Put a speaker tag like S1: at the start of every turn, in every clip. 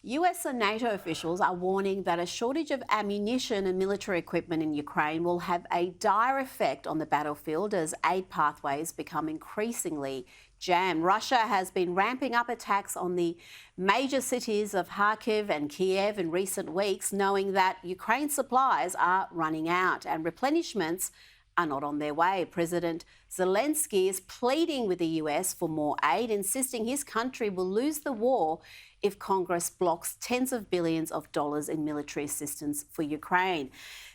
S1: US and NATO officials are warning that a shortage of ammunition and military equipment in Ukraine will have a dire effect on the battlefield as aid pathways become increasingly jammed. Russia has been ramping up attacks on the major cities of Kharkiv and Kyiv in recent weeks, knowing that Ukraine's supplies are running out and replenishments are not on their way. President Zelensky is pleading with the US for more aid, insisting his country will lose the war if Congress blocks tens of billions of dollars in military assistance for Ukraine.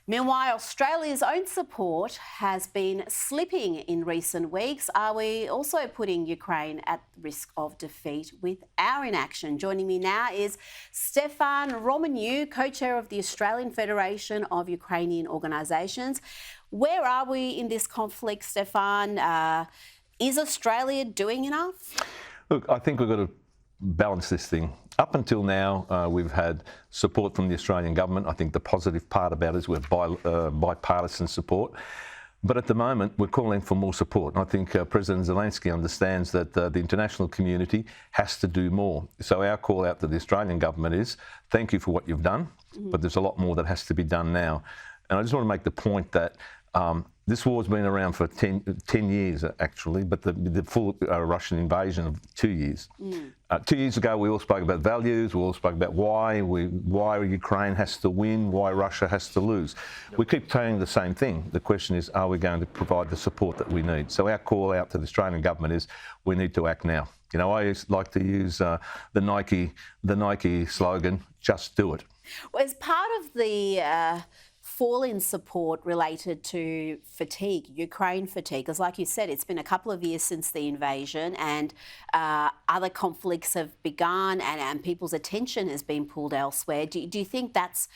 S1: Meanwhile, Australia's own support has been slipping in recent weeks. Are we also putting Ukraine at risk of defeat with our inaction? Joining me now is Stefan Romaniuk, co-chair of the Australian Federation of Ukrainian Organisations. Where are we in this conflict, Stefan? Is Australia doing enough?
S2: Look, I think we've got to balance this thing. Up until now, we've had support from the Australian government. I think the positive part about it is we've bipartisan support. But at the moment, we're calling for more support. And I think President Zelensky understands that the international community has to do more. So our call out to the Australian government is, thank you for what you've done, but there's a lot more that has to be done now. And I just want to make the point that this war's been around for 10 years, actually, but the full Russian invasion of 2 years. 2 years ago, we all spoke about values, we all spoke about why Ukraine has to win, why Russia has to lose. We keep saying the same thing. The question is, are we going to provide the support that we need? So our call out to the Australian government is, we need to act now. You know, I like to use the Nike slogan, just do it.
S1: Well, as part of the fall in support related to fatigue, Ukraine fatigue, because like you said, it's been a couple of years since the invasion and other conflicts have begun and people's attention has been pulled elsewhere. Do you think that's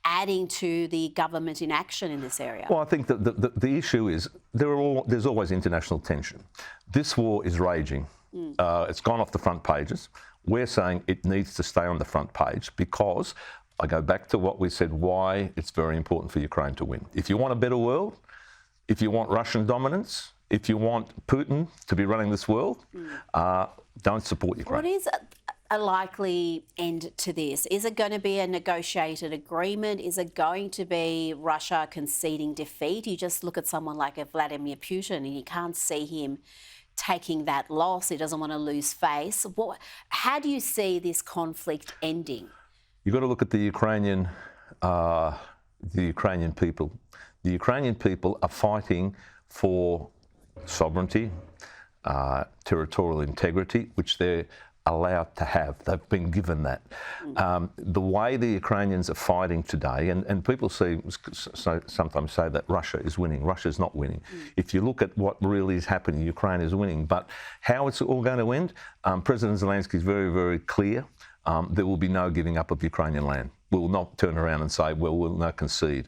S1: adding to the government inaction in this area?
S2: Well, I think that the issue is there's always international tension. This war is raging. It's gone off the front pages. We're saying it needs to stay on the front page because I go back to what we said, why it's very important for Ukraine to win. If you want a better world, if you want Russian dominance, if you want Putin to be running this world, don't support Ukraine.
S1: What is a likely end to this? Is it going to be a negotiated agreement? Is it going to be Russia conceding defeat? You just look at someone like a Vladimir Putin and you can't see him taking that loss. He doesn't want to lose face. How do you see this conflict ending?
S2: You've got to look at the Ukrainian people. The Ukrainian people are fighting for sovereignty, territorial integrity, which they're allowed to have. They've been given that. The way the Ukrainians are fighting today, and people sometimes say that Russia is winning. Russia's not winning. If you look at what really is happening, Ukraine is winning. But how it's all going to end, President Zelensky is very, very clear. There will be no giving up of Ukrainian land. We will not turn around and say, well, we'll not concede.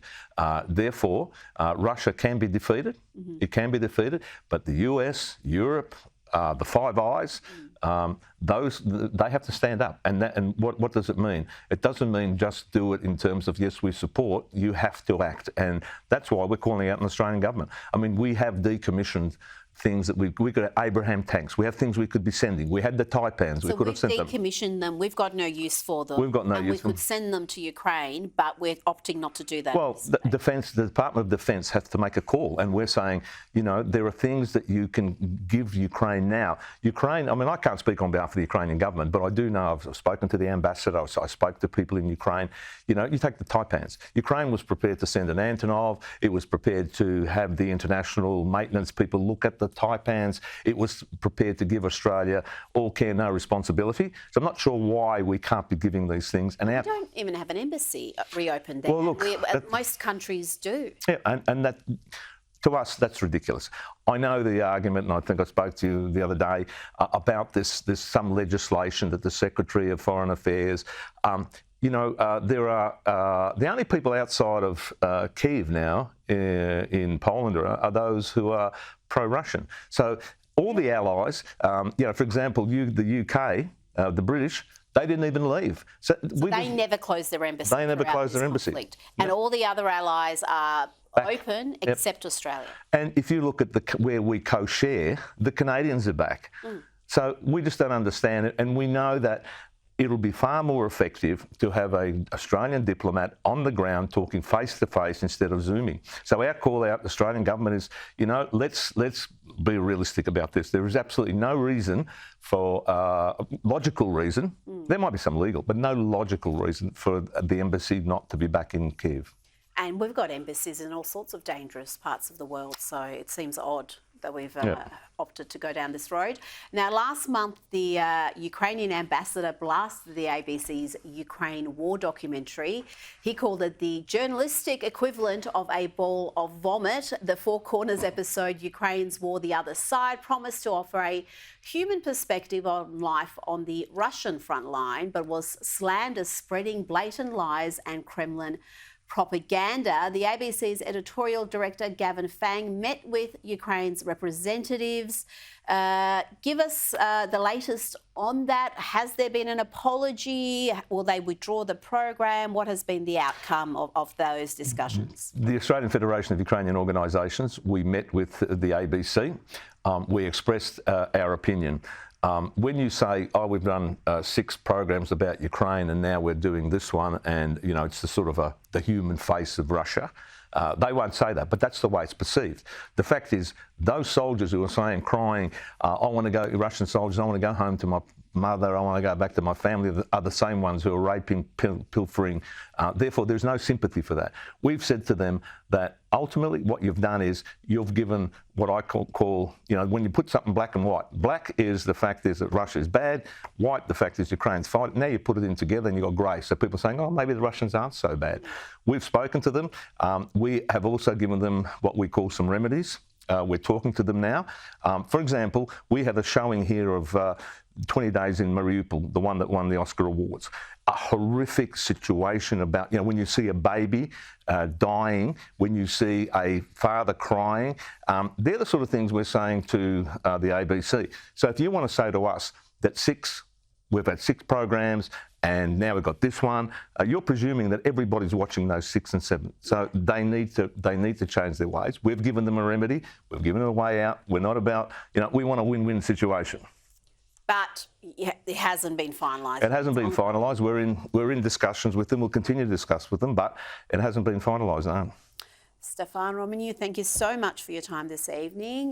S2: Therefore, Russia can be defeated. It can be defeated. But the US, Europe, the Five Eyes, they have to stand up. And what does it mean? It doesn't mean just do it in terms of, yes, we support. You have to act. And that's why we're calling out an Australian government. I mean, we have decommissioned things that we could have Abraham tanks. We have things we could be sending. We had the Taipans. We could have sent them.
S1: So we've decommissioned them. We've got no use for them.
S2: We've got no use for them.
S1: We could send them to Ukraine, but we're opting not to do that.
S2: Well, the Department of Defence has to make a call, and we're saying, you know, there are things that you can give Ukraine now. Ukraine, I mean, I can't speak on behalf of the Ukrainian government, but I do know, I've spoken to the ambassador, I spoke to people in Ukraine. You know, you take the Taipans. Ukraine was prepared to send an Antonov. It was prepared to have the international maintenance people look at the Taipans. It was prepared to give Australia all care, no responsibility. So I'm not sure why we can't be giving these things. And
S1: we don't even have an embassy reopened there.
S2: Well, look,
S1: most countries do.
S2: Yeah, and that, to us, that's ridiculous. I know the argument, and I think I spoke to you the other day about this. There's some legislation that the Secretary of Foreign Affairs, you know, there are the only people outside of Kyiv now in Poland are those who are pro-Russian. So all the allies, you know, for example, the UK, the British, they didn't even leave. So
S1: they never closed their embassy.
S2: They never closed their embassy.
S1: And all the other allies are open except Australia.
S2: And if you look at where we co-share, the Canadians are back. So we just don't understand it. And we know that it'll be far more effective to have an Australian diplomat on the ground talking face to face instead of Zooming. So our call out, the Australian government is, let's be realistic about this. There is absolutely no reason for logical reason. There might be some legal, but no logical reason for the embassy not to be back in Kyiv.
S1: And we've got embassies in all sorts of dangerous parts of the world, so it seems odd that we've opted to go down this road. Now, last month, the Ukrainian ambassador blasted the ABC's Ukraine war documentary. He called it the journalistic equivalent of a ball of vomit. The Four Corners episode, Ukraine's War, the Other Side, promised to offer a human perspective on life on the Russian front line, but was slammed as spreading blatant lies and Kremlin propaganda. The ABC's editorial director, Gavin Fang, met with Ukraine's representatives. Give us the latest on that. Has there been an apology? Will they withdraw the program? What has been the outcome of those discussions?
S2: The Australian Federation of Ukrainian Organisations, we met with the ABC. We expressed our opinion. When you say, we've done 6 programs about Ukraine and now we're doing this one and, it's the sort of the human face of Russia, they won't say that, but that's the way it's perceived. The fact is, those soldiers who are saying, crying, Russian soldiers, I want to go home to my mother, I want to go back to my family, are the same ones who are raping, pilfering. Therefore, there's no sympathy for that. We've said to them that ultimately what you've done is you've given what I call, when you put something black and white. Black is the fact is that Russia is bad. White, the fact is Ukraine's fighting. Now you put it in together and you've got grey. So people are saying, maybe the Russians aren't so bad. We've spoken to them. We have also given them what we call some remedies. We're talking to them now. For example, we have a showing here of 20 Days in Mariupol, the one that won the Oscar Awards. A horrific situation about, when you see a baby dying, when you see a father crying, they're the sort of things we're saying to the ABC. So if you want to say to us that we've had 6 programs and now we've got this one, you're presuming that everybody's watching those 6 and 7. So they need to change their ways. We've given them a remedy. We've given them a way out. We're not about, we want a win-win situation.
S1: But it hasn't been finalised.
S2: It hasn't been finalised. We're in discussions with them. We'll continue to discuss with them, but it hasn't been finalised, no.
S1: Stefan Romaniu, thank you so much for your time this evening.